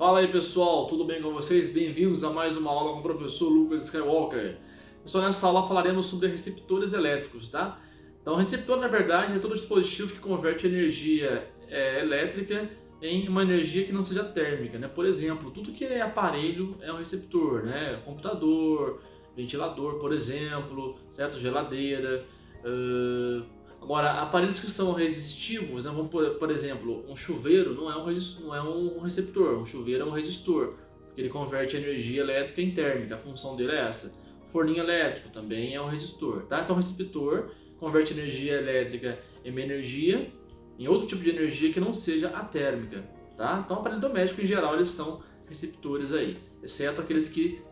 Fala aí pessoal, tudo bem com vocês? Bem-vindos a mais uma aula com o professor Lucas Skywalker. Pessoal, nessa aula falaremos sobre receptores elétricos, tá? Então, receptor na verdade é todo dispositivo que converte energia elétrica em uma energia que não seja térmica, né? Por exemplo, tudo que é aparelho é um receptor, né? Computador, ventilador, por exemplo, certo? Geladeira. Agora, aparelhos que são resistivos, né, vamos por exemplo, um chuveiro não é um receptor, um chuveiro é um resistor, porque ele converte energia elétrica em térmica, a função dele é essa. O forninho elétrico também é um resistor, tá? Então, o receptor converte energia elétrica em uma energia, em outro tipo de energia que não seja a térmica, tá? Então, aparelho doméstico em geral eles são receptores aí, exceto aqueles que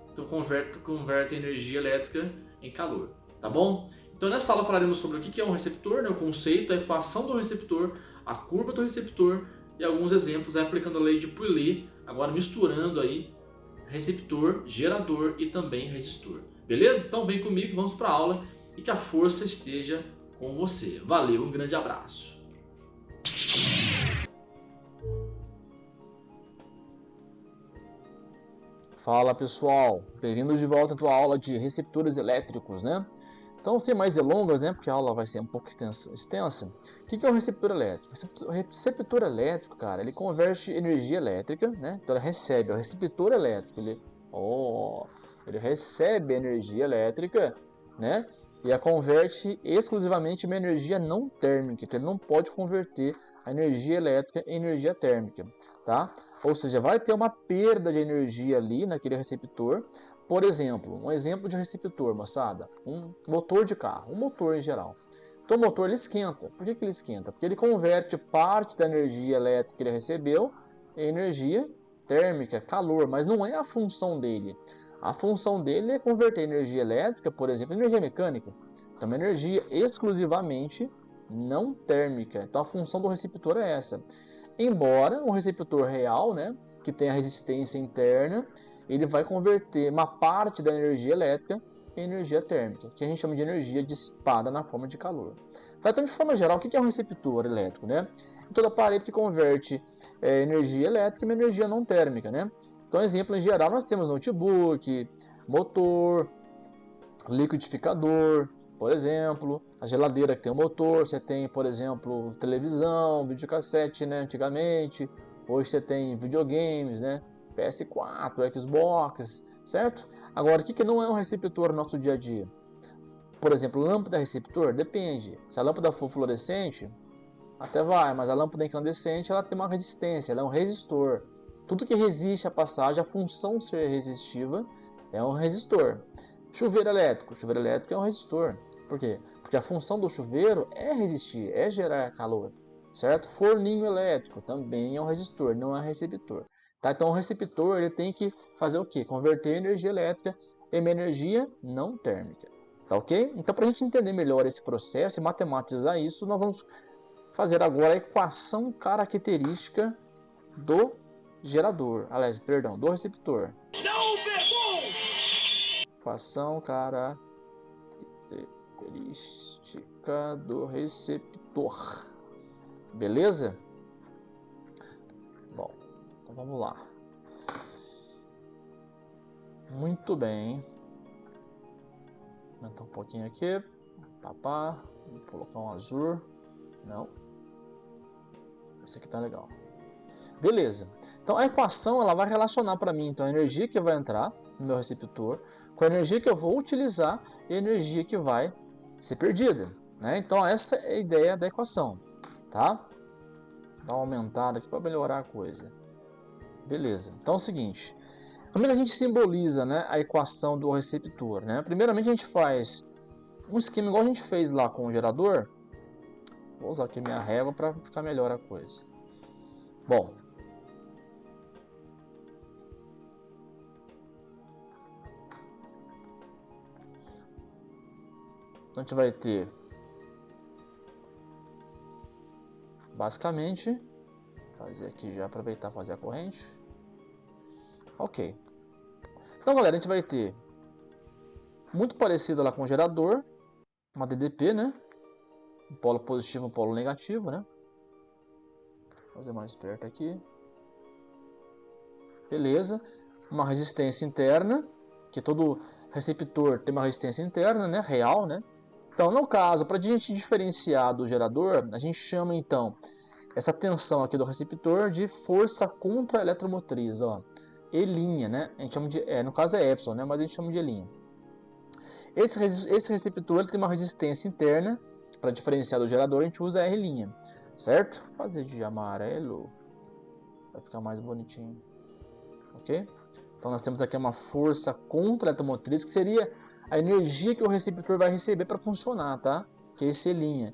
convertem energia elétrica em calor, tá bom? Então nessa aula falaremos sobre o que é um receptor, né, o conceito, a equação do receptor, a curva do receptor e alguns exemplos aplicando a lei de Pouillet, agora misturando aí receptor, gerador e também resistor. Beleza? Então vem comigo, vamos para a aula e que a força esteja com você. Valeu, um grande abraço. Fala pessoal, bem-vindos de volta à tua aula de receptores elétricos, né? Então, sem mais delongas, né, porque a aula vai ser um pouco extensa. O que é um receptor elétrico? O receptor elétrico, cara, ele converte energia elétrica, né? Então ele recebe, é o receptor elétrico, ele recebe energia elétrica, né? E a converte exclusivamente em uma energia não térmica, então ele não pode converter a energia elétrica em energia térmica, tá? Ou seja, vai ter uma perda de energia ali naquele receptor. Por exemplo, um exemplo de receptor, moçada, um motor de carro, um motor em geral. Então o motor ele esquenta. Por que ele esquenta? Porque ele converte parte da energia elétrica que ele recebeu em energia térmica, calor, mas não é a função dele. A função dele é converter energia elétrica, por exemplo, em energia mecânica. Então, uma energia exclusivamente não térmica. Então, a função do receptor é essa. Embora um receptor real, né, que tem a resistência interna, ele vai converter uma parte da energia elétrica em energia térmica, que a gente chama de energia dissipada na forma de calor. Tá, então, de forma geral, o que é um receptor elétrico? Né? É todo aparelho que converte energia elétrica em energia não térmica. Né? Então, exemplo em geral, nós temos notebook, motor, liquidificador, por exemplo, a geladeira que tem um motor, você tem, por exemplo, televisão, videocassete, né, antigamente, hoje você tem videogames, né, PS4, Xbox, certo? Agora, o que não é um receptor no nosso dia a dia? Por exemplo, lâmpada receptor? Depende. Se a lâmpada for fluorescente, até vai, mas a lâmpada incandescente ela tem uma resistência, ela é um resistor. Tudo que resiste à passagem, a função de ser resistiva, é um resistor. Chuveiro elétrico é um resistor. Por quê? Porque a função do chuveiro é resistir, é gerar calor, certo? Forninho elétrico também é um resistor, não é receptor. Tá? Então o receptor ele tem que fazer o quê? Converter energia elétrica em uma energia não térmica. Tá ok? Então para a gente entender melhor esse processo e matematizar isso, nós vamos fazer agora a equação característica do gerador, aliás, perdão, do receptor. Não perdão! Equação característica do receptor. Beleza? Bom, então vamos lá. Muito bem. Aumentar um pouquinho aqui. Papá. Vou colocar um azul. Não. Esse aqui tá legal. Beleza. Então a equação ela vai relacionar para mim então, a energia que vai entrar no meu receptor com a energia que eu vou utilizar e a energia que vai ser perdida. Né? Então essa é a ideia da equação. Tá? Dá uma aumentada aqui para melhorar a coisa. Beleza. Então é o seguinte. Como é que a gente simboliza, né, a equação do receptor? Né? Primeiramente a gente faz um esquema igual a gente fez lá com o gerador. Vou usar aqui minha régua para ficar melhor a coisa. Bom, então a gente vai ter basicamente, fazer aqui já aproveitar fazer a corrente. Ok. Então galera, a gente vai ter muito parecido lá com o gerador, uma DDP, né? Um polo positivo e um polo negativo, né? Vou fazer mais perto aqui. Beleza. Uma resistência interna, que todo receptor tem uma resistência interna, né? Real, né? Então, no caso, para a gente diferenciar do gerador, a gente chama então essa tensão aqui do receptor de força contra-eletromotriz, ó. E', né? A gente chama de, no caso é epsilon, né? Mas a gente chama de E'. Esse receptor ele tem uma resistência interna, para diferenciar do gerador a gente usa R', certo? Vou fazer de amarelo, vai ficar mais bonitinho, ok? Então nós temos aqui uma força contra-eletromotriz, que seria a energia que o receptor vai receber para funcionar, tá? Que é esse E'.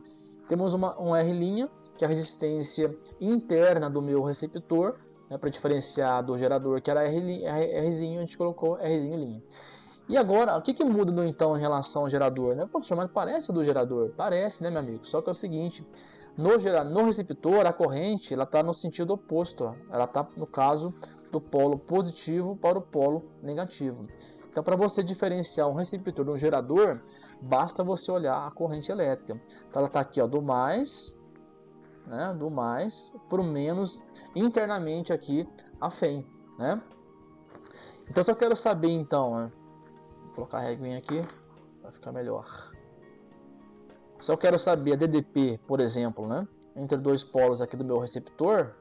Temos um R', que é a resistência interna do meu receptor, né, para diferenciar do gerador, que era R'zinho, a gente colocou R'zinho'. E agora, o que muda então em relação ao gerador? Né? Poxa, mas parece do gerador? Parece, né, meu amigo? Só que é o seguinte, no receptor, a corrente está no sentido oposto. Ó. Ela está, no caso, do polo positivo para o polo negativo. Então, para você diferenciar um receptor de um gerador, basta você olhar a corrente elétrica. Então, ela está aqui, ó, do mais, né, do mais para o menos, internamente aqui a FEM, né? Então, eu só quero saber, então, né? Vou colocar a reguinha aqui para ficar melhor. Se eu quero saber a DDP, por exemplo, né, entre dois polos aqui do meu receptor,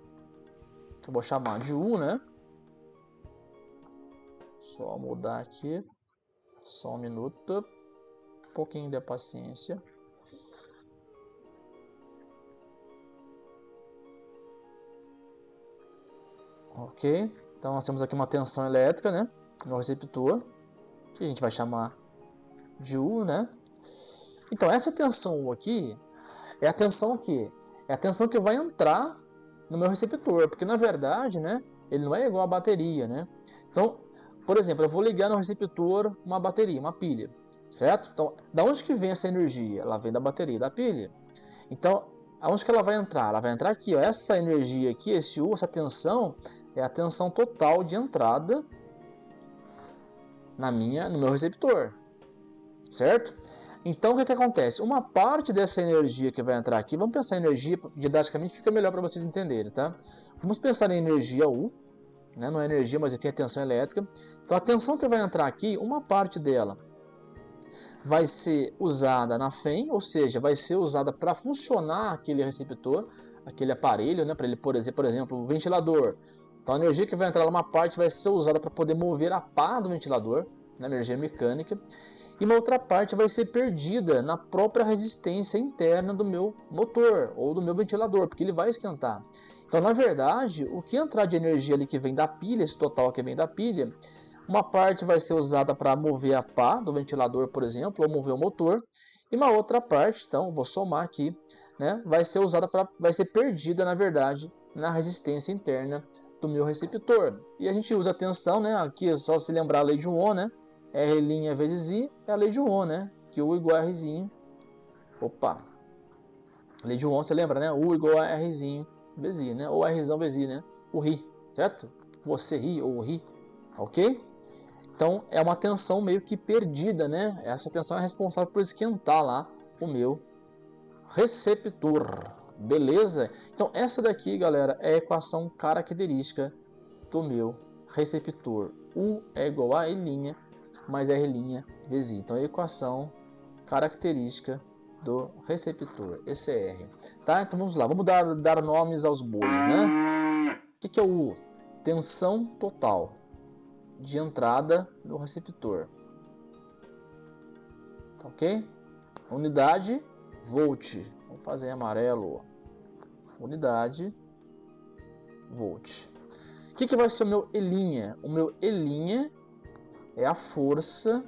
que eu vou chamar de U, né? Só mudar aqui, só um minuto, um pouquinho de paciência. Ok, então nós temos aqui uma tensão elétrica, né, no receptor, que a gente vai chamar de U, né? Então essa tensão U aqui é a tensão que é a tensão que vai entrar no meu receptor, porque na verdade, né, ele não é igual à bateria, né? Então, por exemplo, eu vou ligar no receptor uma bateria, uma pilha, certo? Então, da onde que vem essa energia? Ela vem da bateria, da pilha. Então, aonde que ela vai entrar? Ela vai entrar aqui, ó. Essa energia aqui, esse U, essa tensão, é a tensão total de entrada no meu receptor, certo? Então, o que acontece? Uma parte dessa energia que vai entrar aqui, vamos pensar em energia, didaticamente fica melhor para vocês entenderem, tá? Vamos pensar em energia U, né? Não é energia, mas enfim, é tensão elétrica. Então, a tensão que vai entrar aqui, uma parte dela vai ser usada na FEM, ou seja, vai ser usada para funcionar aquele receptor, aquele aparelho, né? Para ele, por exemplo, o ventilador. Então, a energia que vai entrar lá, uma parte vai ser usada para poder mover a pá do ventilador, né? Energia mecânica. E uma outra parte vai ser perdida na própria resistência interna do meu motor ou do meu ventilador, porque ele vai esquentar. Então, na verdade, o que entrar de energia ali que vem da pilha, esse total que vem da pilha, uma parte vai ser usada para mover a pá do ventilador, por exemplo, ou mover o motor, e uma outra parte, então, vou somar aqui, né, vai ser perdida, na verdade, na resistência interna do meu receptor. E a gente usa a tensão, né, aqui é só se lembrar a lei de Ohm, né, R' vezes I é a lei de Ohm, né, que U igual a Rzinho, lei de Ohm, você lembra, né, U igual a Rzinho vezes I, né, ou Rzão vezes I, né, o Ri, certo? Você ri ou ri, ok? Então, é uma tensão meio que perdida, né? Essa tensão é responsável por esquentar lá o meu receptor. Beleza? Então, essa daqui, galera, é a equação característica do meu receptor. U é igual a E' mais R' vezes I. Então, é a equação característica do receptor, ECR. Tá? Então, vamos lá. Vamos dar nomes aos bois, né? O que é o U? Tensão total de entrada no receptor, tá, ok? Unidade, volt, vamos fazer em amarelo, unidade, volt. O que vai ser o meu E'? O meu E' é a força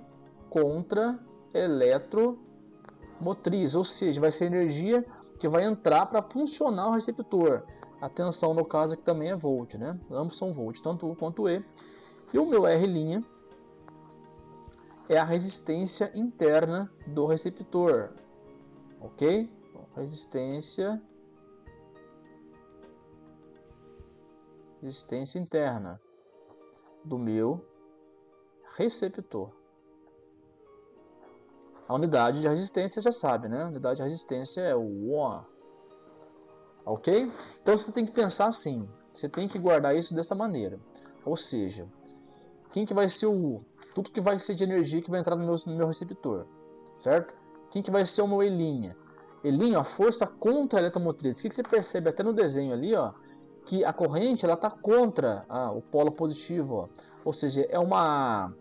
contra eletromotriz, ou seja, vai ser a energia que vai entrar para funcionar o receptor. A tensão, no caso, aqui também é volt, né? Ambos são volt, tanto U quanto E. E o meu R' é a resistência interna do receptor, ok? Resistência interna do meu receptor. A unidade de resistência já sabe, né? A unidade de resistência é o Ohm, ok? Então você tem que pensar assim, você tem que guardar isso dessa maneira. Ou seja, quem que vai ser o U? Tudo que vai ser de energia que vai entrar no meu receptor, certo? Quem que vai ser o meu E'? E', a força contra a eletromotriz. O que você percebe até no desenho ali, ó, que a corrente ela está contra o polo positivo, ó. Ou seja, é uma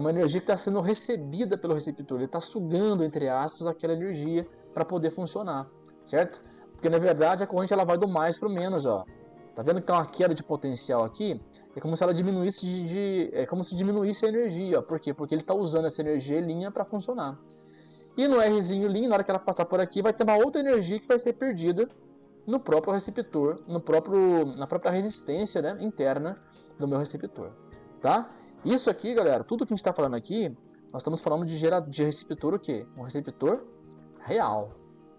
energia que está sendo recebida pelo receptor. Ele está sugando, entre aspas, aquela energia para poder funcionar, certo? Porque na verdade a corrente ela vai do mais para o menos, ó. Tá vendo que tem uma queda de potencial aqui? É como se ela diminuísse é como se diminuísse a energia, ó. Por quê? Porque ele está usando essa energia linha para funcionar. E no Rzinho linha, na hora que ela passar por aqui, vai ter uma outra energia que vai ser perdida no próprio receptor, na própria resistência, né, interna do meu receptor, tá? Isso aqui, galera, tudo que a gente está falando aqui, nós estamos falando de receptor o quê? Um receptor real,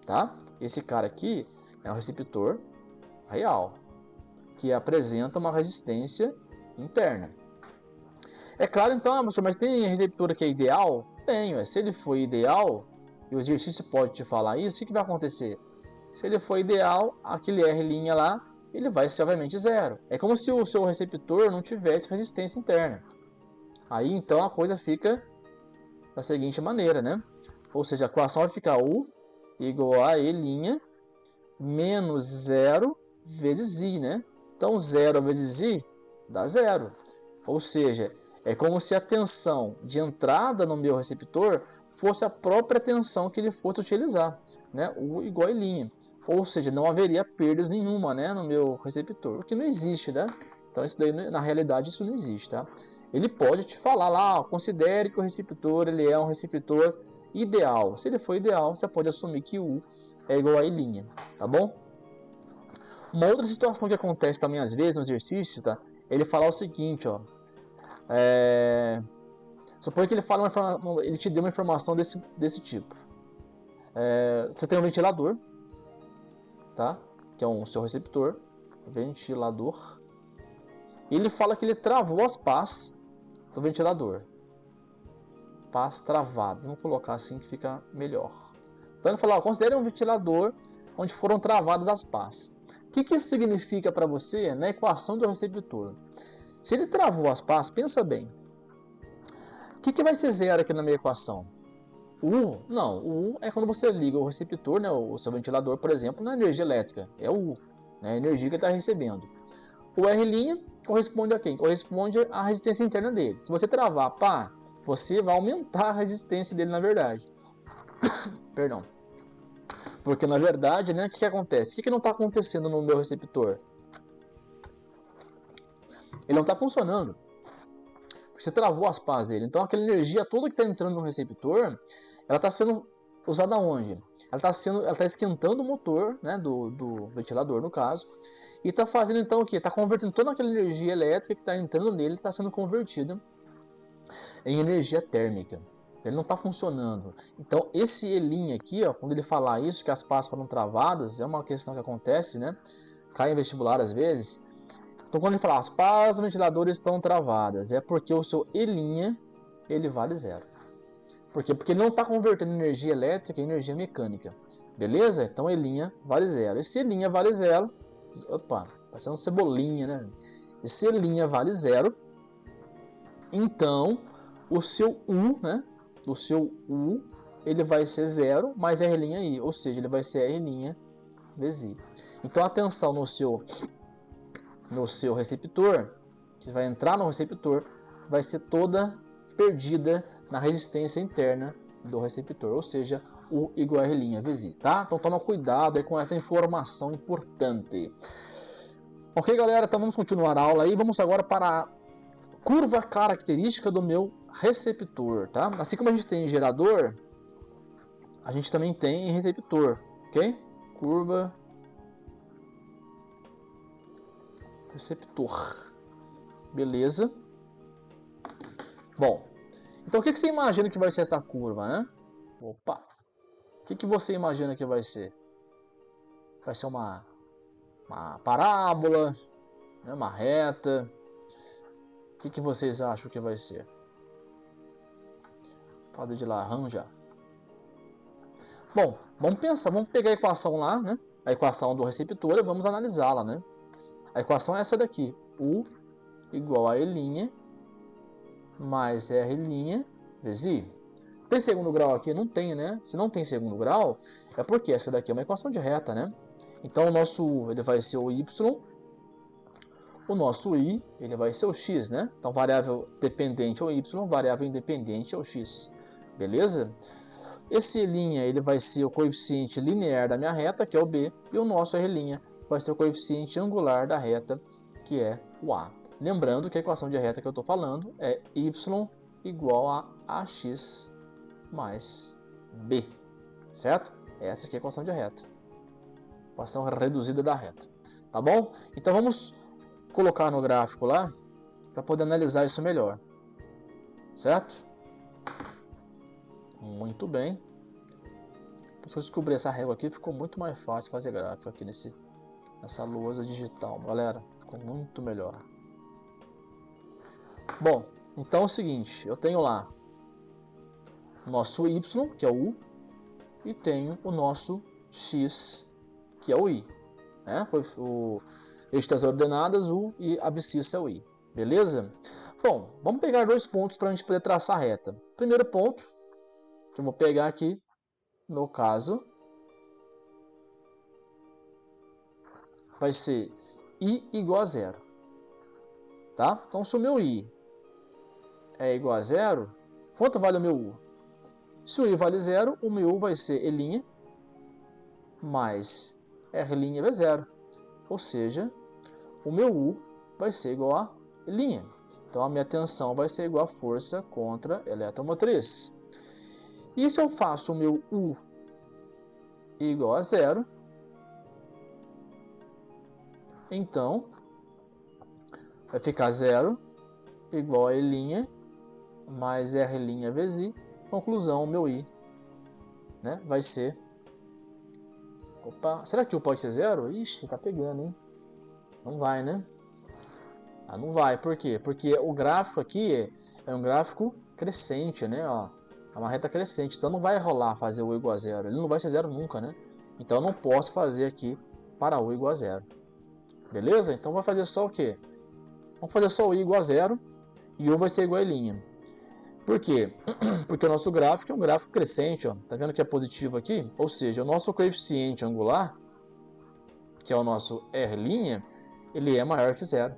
tá? Esse cara aqui é um receptor real, que apresenta uma resistência interna. É claro, então, mas tem receptor que é ideal? Tenho. Se ele for ideal, e o exercício pode te falar isso, o que vai acontecer? Se ele for ideal, aquele R' lá, ele vai ser obviamente zero. É como se o seu receptor não tivesse resistência interna. Aí então a coisa fica da seguinte maneira, né? Ou seja, a equação vai ficar U igual a E' menos 0 vezes I, né? Então 0 vezes I dá 0. Ou seja, é como se a tensão de entrada no meu receptor fosse a própria tensão que ele fosse utilizar, né? U igual a I'. Ou seja, não haveria perdas nenhuma, né, no meu receptor, o que não existe, né? Então isso daí, na realidade, isso não existe, tá? Ele pode te falar lá, considere que o receptor ele é um receptor ideal. Se ele for ideal, você pode assumir que U é igual a I', tá bom? Uma outra situação que acontece também às vezes no exercício, tá? Ele falar o seguinte, ó. Suponha que ele te deu uma informação desse tipo. Você tem um ventilador, tá? Que é o seu receptor, ventilador. E ele fala que ele travou as pás do ventilador. Pás travadas. Vamos colocar assim que fica melhor. Então ele fala, considere um ventilador onde foram travadas as pás. O que isso significa para você na equação do receptor? Se ele travou as pás, pensa bem. O que vai ser zero aqui na minha equação? U? Não, o U é quando você liga o receptor, né, o seu ventilador, por exemplo, na energia elétrica. É o U, né, a energia que ele está recebendo. O R' corresponde a quem? Corresponde à resistência interna dele. Se você travar, pá, você vai aumentar a resistência dele, na verdade. Perdão. Porque, na verdade, né, o que acontece? O que não está acontecendo no meu receptor? Ele não está funcionando. Você travou as pás dele. Então, aquela energia toda que está entrando no receptor, ela está sendo usada onde? Ela está esquentando o motor, né, do ventilador, no caso. E está fazendo, então, o quê? Está convertendo toda aquela energia elétrica que está entrando nele, está sendo convertida em energia térmica. Ele não está funcionando. Então, esse E' aqui, ó, quando ele falar isso, que as pás foram travadas, é uma questão que acontece, né? Cai em vestibular às vezes. Então, quando ele falar as pás do ventilador estão travadas, é porque o seu E' ele vale zero. Por quê? Porque ele não está convertendo energia elétrica em energia mecânica. Beleza? Então, E' vale zero. Esse E' vale zero. Opa, parecendo cebolinha, né? Esse E' vale zero. Então, o seu U, né? O seu U, ele vai ser zero mais R' I. Ou seja, ele vai ser R' vezes I. Então, a tensão no seu receptor, que vai entrar no receptor, vai ser toda perdida na resistência interna do receptor, ou seja, U igual a R' vezes I, tá? Então toma cuidado aí com essa informação importante. Ok, galera, então vamos continuar a aula aí, vamos agora para a curva característica do meu receptor, tá? Assim como a gente tem gerador, a gente também tem receptor, ok? Curva receptor. Beleza? Bom, então o que você imagina que vai ser essa curva, né? Opa! O que você imagina que vai ser? Vai ser uma parábola, né? Uma reta? O que vocês acham que vai ser? Pode ir de laranja. Bom, vamos pensar, vamos pegar a equação lá, né? A equação do receptor e vamos analisá-la, né? A equação é essa daqui, U igual a E' mais R' vezes I. Tem segundo grau aqui? Não tem, né? Se não tem segundo grau, é porque essa daqui é uma equação de reta, né? Então o nosso U ele vai ser o Y, o nosso I ele vai ser o X, né? Então variável dependente é o Y, variável independente é o X. Beleza? Esse E' ele vai ser o coeficiente linear da minha reta, que é o B, e o nosso R' vai ser o coeficiente angular da reta, que é o A. Lembrando que a equação de reta que eu estou falando é Y igual a AX mais B, certo? Essa aqui é a equação de reta. Equação reduzida da reta. Tá bom? Então vamos colocar no gráfico lá para poder analisar isso melhor. Certo? Muito bem. Depois que eu descobri essa régua aqui, ficou muito mais fácil fazer gráfico aqui nessa lousa digital, galera. Ficou muito melhor. Bom, então é o seguinte, eu tenho lá o nosso Y, que é o U, e tenho o nosso X, que é o I. Né? O eixo das ordenadas, U, e a abscissa é o I. Beleza? Bom, vamos pegar dois pontos para a gente poder traçar a reta. Primeiro ponto, que eu vou pegar aqui, no caso, vai ser I igual a zero. Tá? Então, se o meu I é igual a zero, quanto vale o meu U? Se o I vale zero, o meu U vai ser E' mais R' vezes zero. Ou seja, o meu U vai ser igual a E'. Então, a minha tensão vai ser igual a força contra eletromotriz. E se eu faço o meu U igual a zero, então vai ficar zero igual a E' mais R' vezes I. Conclusão, o meu I, né, vai ser... Opa, será que o U pode ser zero? Ixi, tá pegando, hein? Não vai, né? Ah, não vai, por quê? Porque o gráfico aqui é um gráfico crescente, né? Ó, é uma reta crescente, então não vai rolar fazer U igual a zero. Ele não vai ser zero nunca, né? Então eu não posso fazer aqui para U igual a zero. Beleza? Então vai fazer só o quê? Vamos fazer só o I igual a zero e U vai ser igual a E'. Por quê? Porque o nosso gráfico é um gráfico crescente, ó. Tá vendo que é positivo aqui? Ou seja, o nosso coeficiente angular, que é o nosso R', ele é maior que zero.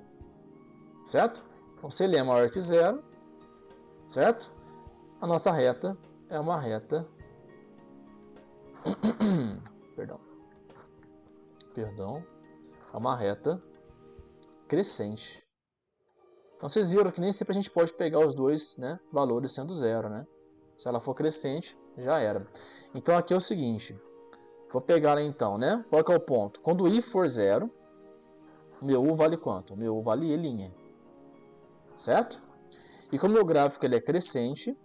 Certo? Então, se ele é maior que zero, certo? A nossa reta é uma reta... Perdão. É uma reta crescente. Então vocês viram que nem sempre a gente pode pegar os dois, né, valores sendo zero, né? Se ela for crescente, já era. Então aqui é o seguinte, vou pegar então, né? Qual que é o ponto? Quando I for zero, meu U vale quanto? Meu U vale E'. Certo? E como o meu gráfico ele é crescente,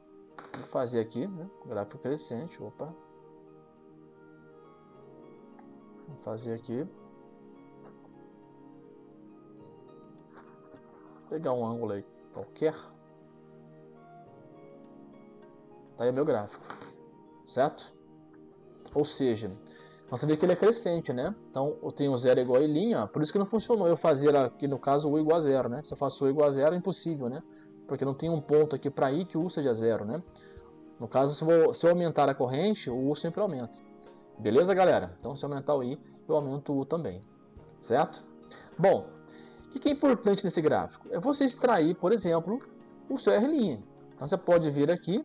vou fazer aqui, né? Gráfico crescente, opa. Vou fazer aqui. Pegar um ângulo aí qualquer. Tá aí o meu gráfico, certo? Ou seja, você vê que ele é crescente, né? Então eu tenho zero igual a I', por isso que não funcionou eu fazer aqui no caso U igual a zero, né? Se eu faço U igual a zero é impossível, né? Porque não tem um ponto aqui para I que o U seja zero, né? No caso, se eu aumentar a corrente, o U sempre aumenta. Beleza, galera? Então se eu aumentar o I, eu aumento o U também, certo? Bom, o que é importante nesse gráfico? É você extrair, por exemplo, o seu R'. Então você pode vir aqui,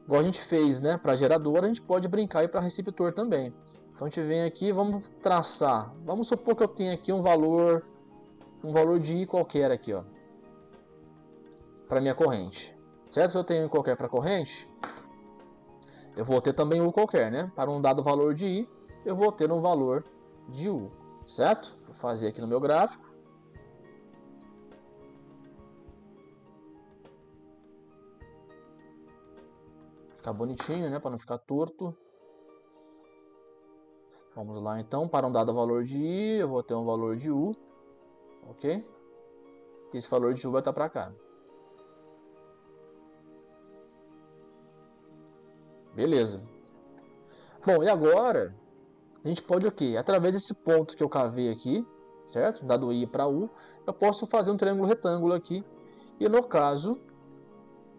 igual a gente fez, né, para gerador, a gente pode brincar aí para receptor também. Então a gente vem aqui, vamos traçar. Vamos supor que eu tenha aqui um valor de I qualquer aqui, ó, para minha corrente. Certo? Se eu tenho qualquer para corrente, eu vou ter também U qualquer, né? Para um dado valor de I, eu vou ter um valor de U. Certo? Vou fazer aqui no meu gráfico. Ficar bonitinho, né? Para não ficar torto. Vamos lá então. Para um dado valor de I, eu vou ter um valor de U. Ok? Esse valor de U vai estar para cá. Beleza. Bom, e agora a gente pode o quê? Através desse ponto que eu cavei aqui, certo? Dado I para U, eu posso fazer um triângulo retângulo aqui. E no caso,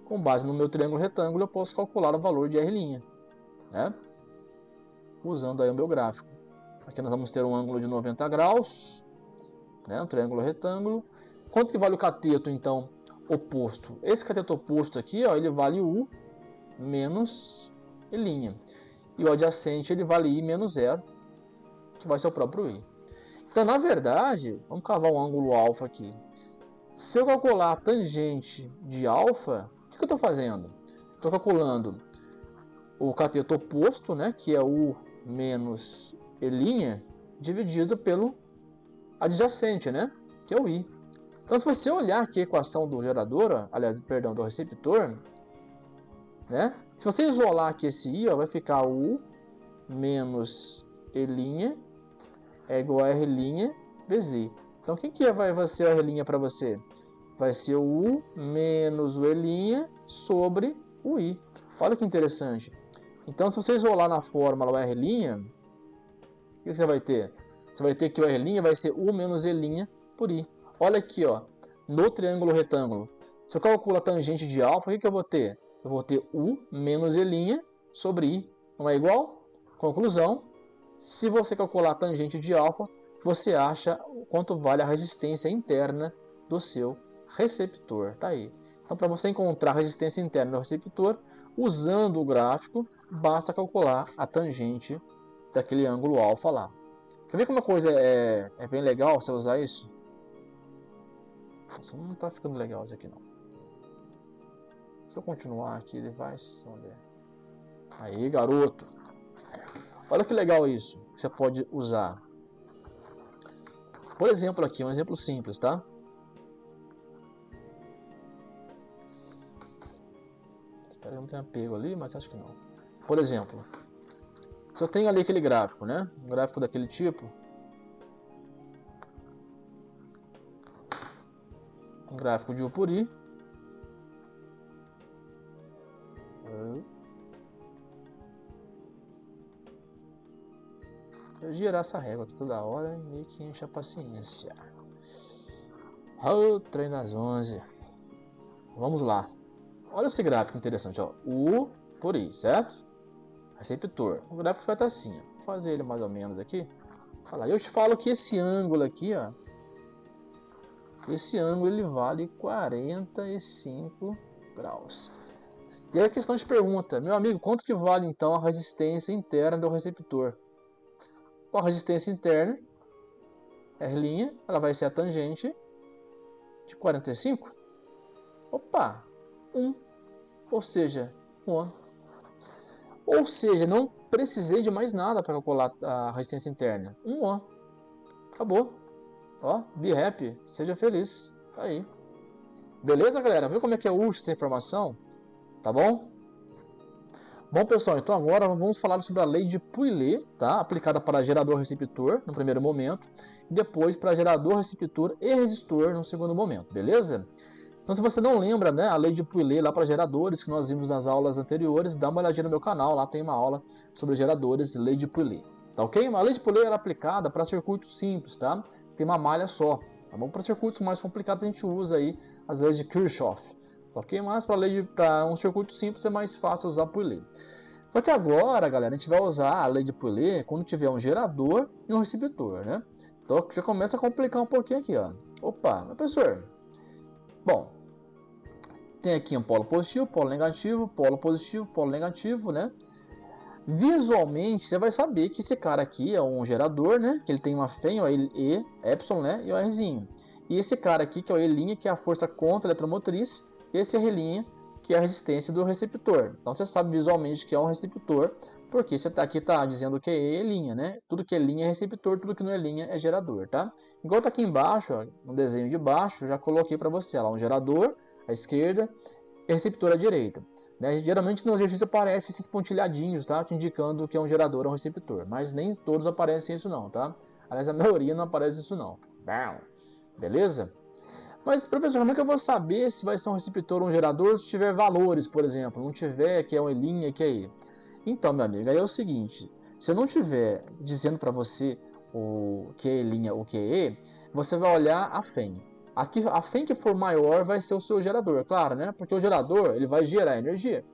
com base no meu triângulo retângulo, eu posso calcular o valor de R', né? Usando aí o meu gráfico. Aqui nós vamos ter um ângulo de 90 graus, né? Um triângulo retângulo. Quanto que vale o cateto, então, oposto? Esse cateto oposto aqui, ó, ele vale U menos I'. E o adjacente, ele vale I menos 0, que vai ser o próprio I. Então, na verdade, vamos cavar um ângulo alfa aqui. Se eu calcular a tangente de alfa, o que eu estou fazendo? Estou calculando o cateto oposto, né, que é U menos I', dividido pelo adjacente, né, que é o I. Então, se você olhar aqui a equação do gerador, do receptor, né, se você isolar aqui esse I, ó, vai ficar U menos I' é igual a R' vezes I. Então, o que vai ser a R' para você? Vai ser o U menos o I' sobre o I. Olha que interessante. Então, se você isolar na fórmula o R', o que você vai ter? Você vai ter que o R' vai ser U menos I' por I. Olha aqui, ó, no triângulo retângulo. Se eu calculo a tangente de alfa, o que eu vou ter? Eu vou ter U menos I' sobre I. Não é igual? Conclusão. Se você calcular a tangente de alfa, você acha quanto vale a resistência interna do seu receptor. Tá aí. Então, para você encontrar a resistência interna do receptor, usando o gráfico, basta calcular a tangente daquele ângulo alfa lá. Quer ver como a coisa é bem legal você usar isso? Nossa, não está ficando legal isso aqui não. Se eu continuar aqui, ele vai... Vamos ver. Aí, garoto. Olha que legal isso, que você pode usar. Por exemplo aqui, um exemplo simples, tá? Espero que não tenha pego ali, mas acho que não. Por exemplo, se eu tenho ali aquele gráfico, né? Um gráfico daquele tipo. Um gráfico de U por I. Eu girar essa régua aqui toda hora e meio que enche a paciência. Treino das 11. Vamos lá. Olha esse gráfico interessante, ó. U por I, certo? Receptor. O gráfico vai estar assim, ó. Vou fazer ele mais ou menos aqui. Eu te falo que esse ângulo aqui, ó. Esse ângulo ele vale 45 graus. E aí a questão de pergunta, meu amigo, quanto que vale então a resistência interna do receptor? A resistência interna, R', ela vai ser a tangente de 45. Opa, 1. Ou seja, 1. Ou seja, não precisei de mais nada para calcular a resistência interna. 1. Acabou. Ó, be happy, seja feliz. Tá aí. Beleza, galera? Viu como é que é útil essa informação? Tá bom? Bom, pessoal, então agora vamos falar sobre a lei de Pouillet, tá? Aplicada para gerador-receptor no primeiro momento, e depois para gerador-receptor e resistor no segundo momento, beleza? Então, se você não lembra, né, a lei de Pouillet lá para geradores, que nós vimos nas aulas anteriores, dá uma olhadinha no meu canal, lá tem uma aula sobre geradores, lei de Pouillet, tá ok? A lei de Pouillet era aplicada para circuitos simples, tá? Tem uma malha só, tá bom? Para circuitos mais complicados a gente usa aí as leis de Kirchhoff. Ok? Mas para um circuito simples é mais fácil usar Pouillet. Só que agora, galera, a gente vai usar a lei de Pouillet quando tiver um gerador e um receptor, né? Então já começa a complicar um pouquinho aqui, ó. Opa, meu professor. Bom, tem aqui um polo positivo, polo positivo, polo negativo, né? Visualmente, você vai saber que esse cara aqui é um gerador, né? Que ele tem uma fém, ó, E, epsilon, né? E o Rzinho. E esse cara aqui, que é o E', que é a força contra a eletromotriz. Esse R', que é a resistência do receptor. Então você sabe visualmente que é um receptor, porque você aqui está dizendo que é E', né? Tudo que é linha é receptor, tudo que não é linha é gerador, tá? Igual tá aqui embaixo, ó, no desenho de baixo, já coloquei para você lá um gerador à esquerda e receptor à direita. Né? Geralmente no exercício aparecem esses pontilhadinhos, tá? Te indicando que é um gerador ou um receptor, mas nem todos aparecem isso não, tá? Aliás, a maioria não aparece isso não. Beleza? Mas, professor, como é que eu vou saber se vai ser um receptor ou um gerador se tiver valores, por exemplo? Não tiver, que é uma linha, que é I. Então, meu amigo, aí é o seguinte. Se eu não tiver dizendo para você o QE', o QE, você vai olhar a FEM. Aqui, a FEM que for maior vai ser o seu gerador, claro, né? Porque o gerador ele vai gerar energia.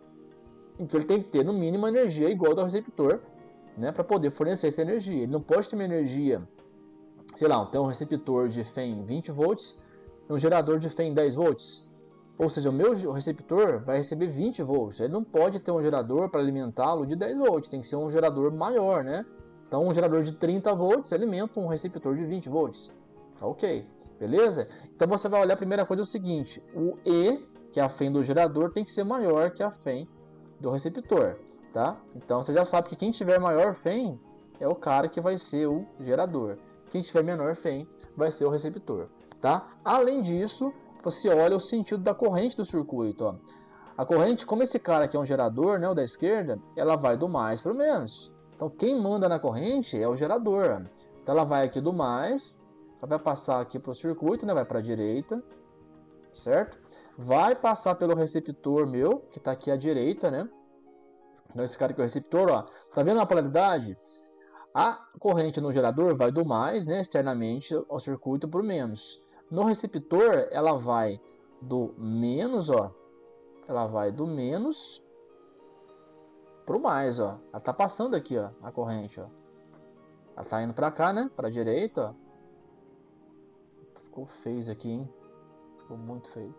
Então ele tem que ter no mínimo energia igual ao do receptor, né? Para poder fornecer essa energia. Ele não pode ter uma energia, sei lá, tem um receptor de FEM 20 volts e um gerador de FEM 10 volts. Ou seja, o meu receptor vai receber 20 volts. Ele não pode ter um gerador para alimentá-lo de 10 volts. Tem que ser um gerador maior, né? Então um gerador de 30 volts alimenta um receptor de 20 volts. Ok, beleza? Então você vai olhar a primeira coisa é o seguinte. O E, que é a FEM do gerador, tem que ser maior que a FEM do receptor, tá? Então você já sabe que quem tiver maior FEM é o cara que vai ser o gerador. Quem tiver menor FEM vai ser o receptor, tá? Além disso, você olha o sentido da corrente do circuito, ó. A corrente, como esse cara aqui é um gerador, né, o da esquerda, ela vai do mais para o menos. Então quem manda na corrente é o gerador. Então ela vai aqui do mais, ela vai passar aqui para o circuito, né, vai para a direita, certo? Vai passar pelo receptor meu, que está aqui à direita, né? Então esse cara aqui é o receptor, ó. Tá vendo a polaridade? A corrente no gerador vai do mais, né, externamente ao circuito para o menos. No receptor, ela vai do menos, ó. Ela vai do menos para o mais, ó. Ela tá passando aqui, ó, a corrente, ó. Ela tá indo para cá, né, para a direita, ó. Ficou feio isso aqui, hein? Ficou muito feio.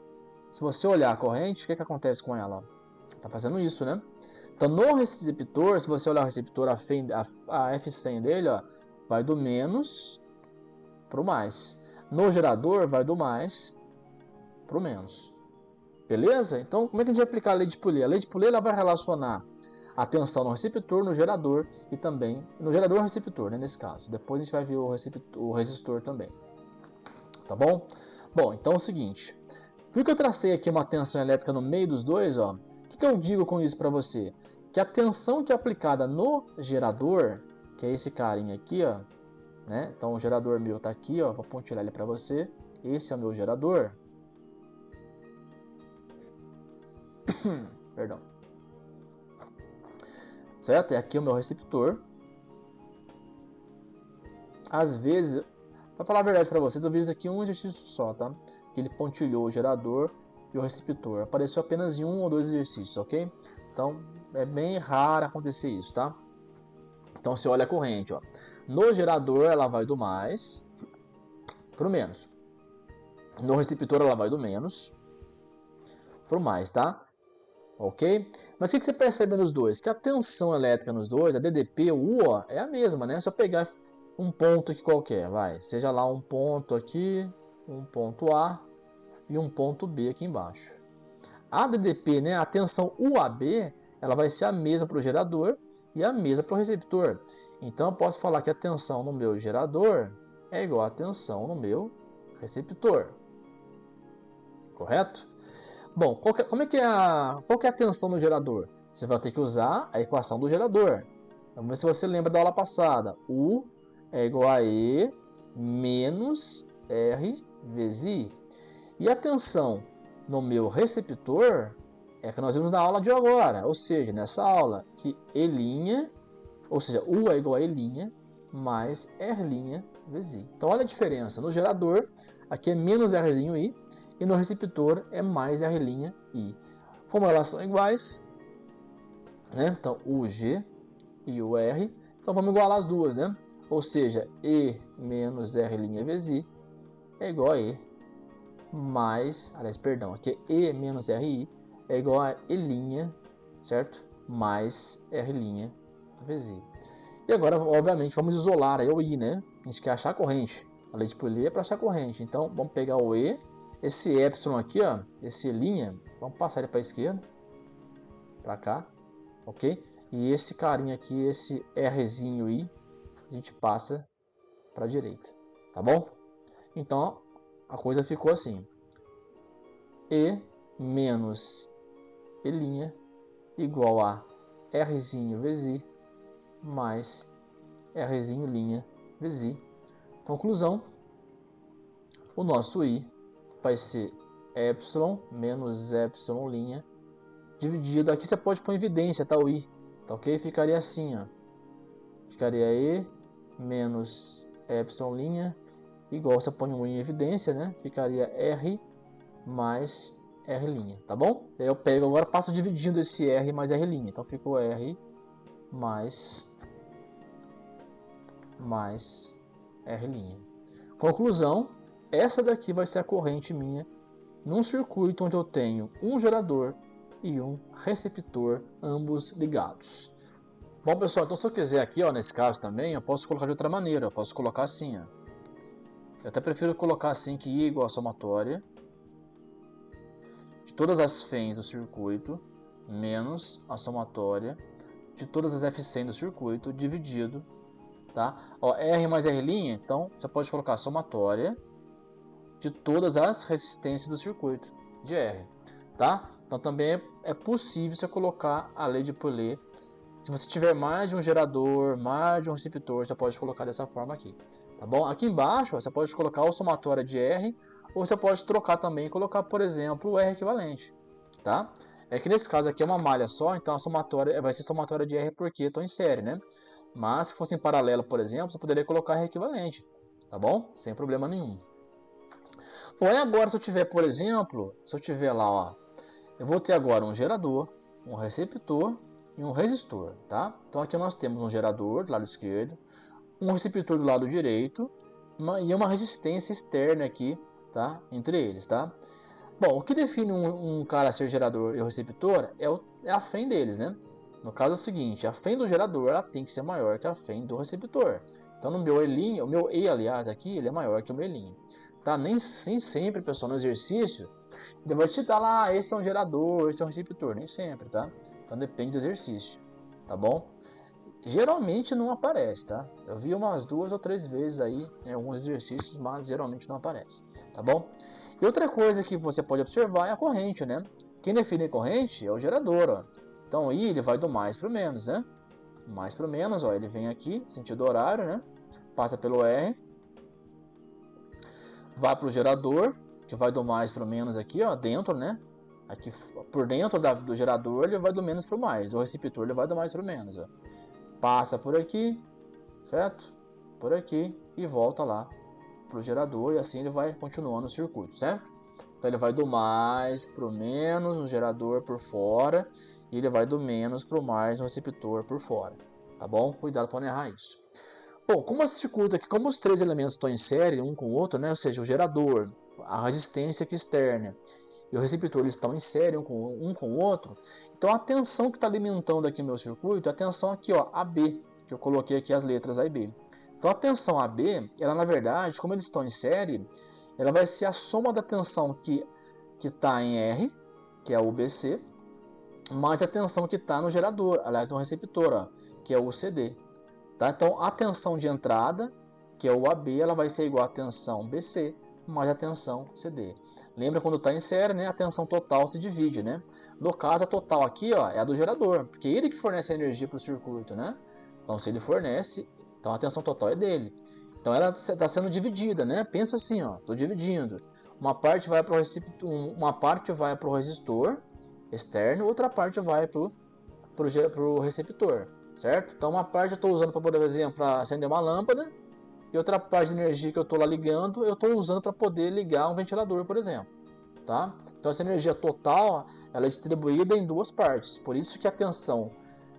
Se você olhar a corrente, o que acontece com ela? Tá fazendo isso, né? Então no receptor, se você olhar o receptor, a F100 dele, ó, vai do menos para o mais. No gerador, vai do mais para o menos. Beleza? Então como é que a gente vai aplicar a lei de Poulet? A lei de Poulet ela vai relacionar a tensão no receptor, no gerador e também no gerador e receptor, né, nesse caso. Depois a gente vai ver o resistor também. Tá bom? Bom, então é o seguinte. Viu que eu tracei aqui uma tensão elétrica no meio dos dois, ó? O que eu digo com isso para você? Que a tensão que é aplicada no gerador, que é esse carinha aqui, ó, né? Então o gerador meu tá aqui, ó, vou pontilhar ele para você. Esse é o meu gerador. Perdão. Certo? E aqui é o meu receptor. Às vezes, para falar a verdade para vocês, eu fiz aqui um exercício só, tá? Que ele pontilhou o gerador e o receptor. Apareceu apenas em um ou dois exercícios, ok? Então é bem raro acontecer isso, tá? Então você olha a corrente, ó. No gerador ela vai do mais para o menos. No receptor ela vai do menos para o mais, tá? Ok? Mas o que você percebe nos dois? Que a tensão elétrica nos dois, a DDP, o U, ó, é a mesma, né? Se eu pegar um ponto aqui qualquer, vai, seja lá um ponto aqui, um ponto A e um ponto B aqui embaixo. A DDP, né, a tensão UAB, ela vai ser a mesma para o gerador e a mesma para o receptor. Então eu posso falar que a tensão no meu gerador é igual à tensão no meu receptor. Correto? Bom, qual que é a tensão no gerador? Você vai ter que usar a equação do gerador. Vamos ver se você lembra da aula passada. U é igual a E menos R vezes I. E a tensão no meu receptor é que nós vimos na aula de agora. Ou seja, nessa aula, que E', ou seja, U é igual a E' mais R' vezes I. Então olha a diferença. No gerador, aqui é menos R'zinho I. E no receptor é mais R' I. Como elas são iguais, né? Então UG e o R, então vamos igualar as duas, né? Ou seja, E menos R' vezes I é igual a E mais, aliás, perdão, aqui é E menos RI é igual a E', certo? Mais R' vezes I. E agora, obviamente, vamos isolar aí o I, né? A gente quer achar a corrente. A lei de Poulet é para achar a corrente. Então, vamos pegar o E, esse epsilon aqui, ó, esse E', vamos passar ele para a esquerda, para cá, ok? E esse carinha aqui, esse R'zinho I, a gente passa para a direita, tá bom? Então, a coisa ficou assim. E menos E' igual a R'zinho vezes I mais R'zinho' vezes I. Conclusão, o nosso I vai ser epsilon menos epsilon' dividido, aqui você pode pôr em evidência, tá, o I, tá ok? Ficaria assim, ó. Ficaria E menos epsilon' igual, você põe um em evidência, né? Ficaria R mais R', tá bom? Daí eu pego agora, passo dividindo esse R mais R', então ficou R mais R'. Conclusão, essa daqui vai ser a corrente minha num circuito onde eu tenho um gerador e um receptor, ambos ligados. Bom, pessoal, então se eu quiser aqui, ó, nesse caso também, eu posso colocar de outra maneira. Eu posso colocar assim, ó. Eu até prefiro colocar assim, que I igual a somatória de todas as FEMs do circuito menos a somatória de todas as Fcm do circuito dividido, tá? Ó, R mais R', então você pode colocar a somatória de todas as resistências do circuito de R, tá? Então também é possível você colocar a lei de Pauli. Se você tiver mais de um gerador, mais de um receptor, você pode colocar dessa forma aqui, tá bom? Aqui embaixo ó, você pode colocar a somatória de R, ou você pode trocar também e colocar, por exemplo, o R equivalente, tá? É que nesse caso aqui é uma malha só, então a somatória vai ser somatória de R porque estou em série, né? Mas se fosse em paralelo, por exemplo, você poderia colocar R equivalente, tá bom? Sem problema nenhum. Bom, e agora se eu tiver, por exemplo, se eu tiver lá, ó, eu vou ter agora um gerador, um receptor e um resistor, tá? Então aqui nós temos um gerador do lado esquerdo, um receptor do lado direito e uma resistência externa aqui, tá? Entre eles, tá? Bom, o que define um cara ser gerador e o receptor é a FEM deles, né? No caso é o seguinte, a FEM do gerador ela tem que ser maior que a FEM do receptor. Então no meu E', o meu E, aliás, aqui, ele é maior que o meu E'. Tá? Nem sempre, pessoal, no exercício, ele vai te dar lá, esse é um gerador, esse é um receptor, nem sempre, tá? Então depende do exercício, tá bom? Geralmente não aparece, tá? Eu vi umas 2 ou 3 vezes aí em alguns exercícios, mas geralmente não aparece, tá bom? E outra coisa que você pode observar é a corrente, né? Quem define a corrente é o gerador, ó. Então I ele vai do mais para o menos, né? Mais para o menos, ó, ele vem aqui, sentido horário, né? Passa pelo R, vai para o gerador, que vai do mais para o menos aqui, ó, dentro, né? Aqui por dentro do gerador ele vai do menos para o mais, o receptor ele vai do mais para o menos, ó. Passa por aqui, certo? Por aqui e volta lá para o gerador e assim ele vai continuando o circuito, certo? Então ele vai do mais para o menos no gerador por fora e ele vai do menos para o mais no receptor por fora, tá bom? Cuidado para não errar isso. Bom, como esse circuito aqui, como os três elementos estão em série um com o outro, né? Ou seja, o gerador, a resistência aqui externa e o receptor eles estão em série um com o outro, então a tensão que está alimentando aqui o meu circuito é a tensão aqui, ó, AB, que eu coloquei aqui as letras A e B. Então a tensão AB, ela na verdade, como eles estão em série, ela vai ser a soma da tensão que está em R, que é o UBC, mais a tensão que está no gerador, aliás, no receptor, ó, que é o UCD. Tá? Então a tensão de entrada, que é o AB, ela vai ser igual à tensão BC mais a tensão CD. Lembra quando está em série, né, a tensão total se divide, né? No caso, a total aqui ó, é a do gerador, porque ele que fornece a energia para o circuito, né? Então se ele fornece, então a tensão total é dele. Então ela está sendo dividida, né? Pensa assim, ó, estou dividindo. Uma parte vai para o resistor externo, outra parte vai para o receptor, certo? Então uma parte eu estou usando para, por exemplo, para acender uma lâmpada, e outra parte de energia que eu estou lá ligando, eu estou usando para poder ligar um ventilador, por exemplo, tá? Então essa energia total, ela é distribuída em duas partes. Por isso que a tensão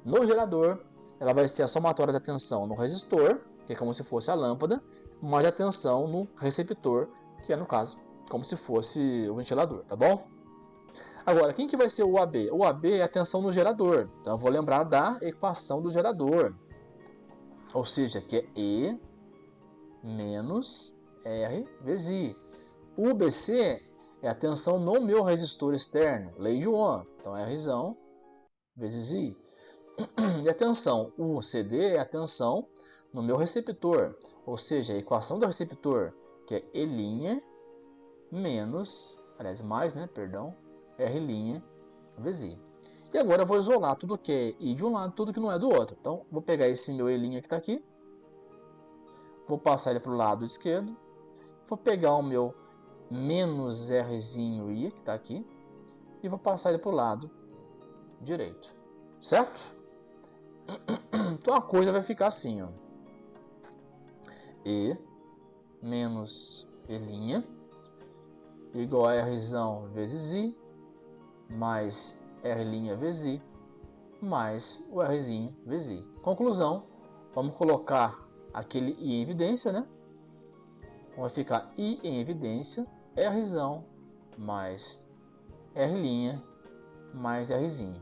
no gerador, ela vai ser a somatória da tensão no resistor, que é como se fosse a lâmpada, mais a tensão no receptor, que é no caso como se fosse o ventilador, tá bom? Agora, quem que vai ser o AB? O AB é a tensão no gerador. Então eu vou lembrar da equação do gerador. Ou seja, que é E menos R vezes I. O UBC é a tensão no meu resistor externo, lei de Ohm. Então é R vezes I. E a tensão UCD é a tensão no meu receptor. Ou seja, a equação do receptor, que é E' menos, aliás, mais, né, perdão, R' vezes I. E agora eu vou isolar tudo que é I de um lado, tudo que não é do outro. Então, vou pegar esse meu E' que está aqui, vou passar ele para o lado esquerdo, vou pegar o meu menos R'zinho I, que está aqui, e vou passar ele para o lado direito, certo? Então a coisa vai ficar assim, ó. E menos E' igual a R vezes I mais R' vezes I mais o Rzinho vezes I. Conclusão, vamos colocar aquele I em evidência, né? Vai ficar I em evidência, R mais R' mais Rzinho.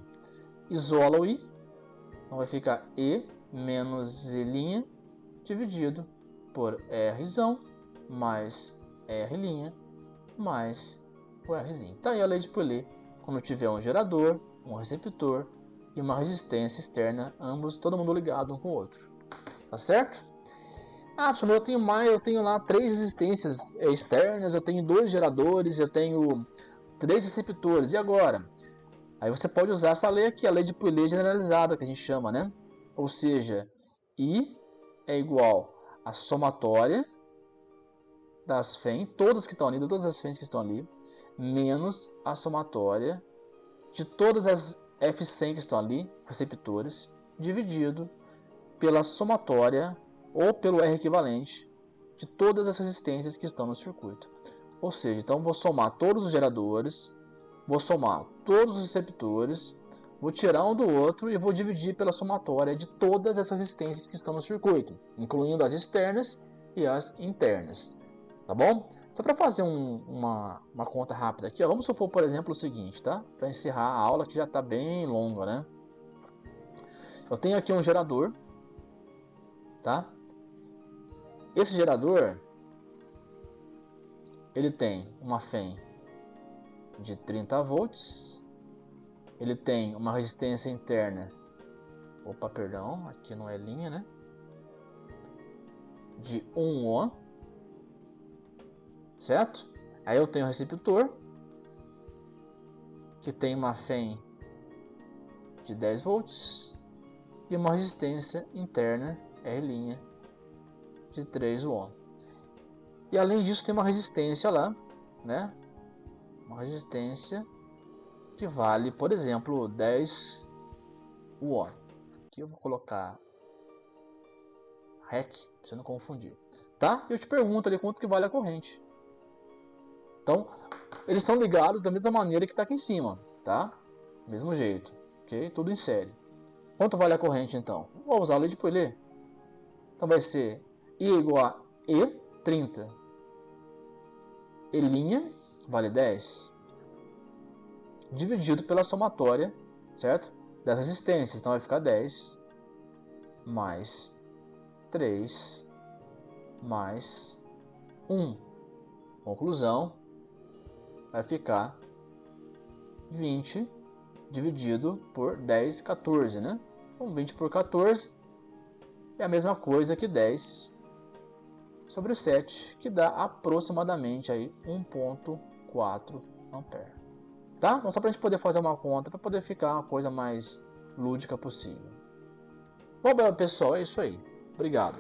Isola o I, então vai ficar E menos E' dividido por R mais R' mais o Rzinho. Tá aí a lei de Poilet, quando tiver um gerador, um receptor e uma resistência externa, ambos, todo mundo ligado um com o outro. Tá certo? Ah, professor, eu tenho lá 3 resistências externas, eu tenho 2 geradores, eu tenho 3 receptores, e agora? Aí você pode usar essa lei aqui, a lei de Poilet generalizada, que a gente chama, né? Ou seja, I é igual à somatória das FEM, todas que estão ali, de todas as FEMs que estão ali, menos a somatória de todas as F100 que estão ali, receptores, dividido pela somatória ou pelo R equivalente de todas as resistências que estão no circuito. Ou seja, então vou somar todos os geradores, vou somar todos os receptores, vou tirar um do outro e vou dividir pela somatória de todas essas resistências que estão no circuito, incluindo as externas e as internas. Tá bom? Só para fazer uma conta rápida aqui, ó, vamos supor, por exemplo, o seguinte, tá? Para encerrar a aula que já está bem longa, né? Eu tenho aqui um gerador, tá? Esse gerador, ele tem uma FEM de 30 volts, ele tem uma resistência interna, aqui não é linha, né? De 1 ohm, certo? Aí eu tenho um receptor que tem uma FEM de 10 volts e uma resistência interna R' de 3 ohm. E além disso tem uma resistência lá, né? Uma resistência que vale, por exemplo, 10 ohm. Aqui eu vou colocar REC, para você não confundir, tá? Eu te pergunto ali quanto que vale a corrente. Então, eles são ligados da mesma maneira que está aqui em cima, tá? Do mesmo jeito, ok? Tudo em série. Quanto vale a corrente, então? Vou usar a lei de Poilet. Então, vai ser I igual a E, 30. E' vale 10. Dividido pela somatória, certo? Das resistências. Então, vai ficar 10 mais 3 mais 1. Conclusão. Vai ficar 20 dividido por 10, 14, né? Então 20 por 14 é a mesma coisa que 10 sobre 7, que dá aproximadamente aí 1,4 ampere. Tá? Então, só para a gente poder fazer uma conta, para poder ficar uma coisa mais lúdica possível. Bom, pessoal, é isso aí. Obrigado.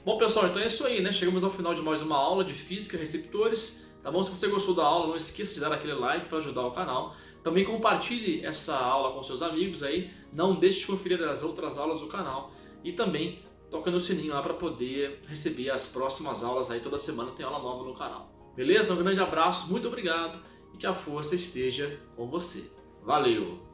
Bom, pessoal, então é isso aí, né? Chegamos ao final de mais uma aula de Física e Receptores. Tá bom? Se você gostou da aula, não esqueça de dar aquele like para ajudar o canal. Também compartilhe essa aula com seus amigos aí. Não deixe de conferir as outras aulas do canal. E também toca no sininho lá para poder receber as próximas aulas aí. Toda semana tem aula nova no canal. Beleza? Um grande abraço, muito obrigado e que a força esteja com você. Valeu!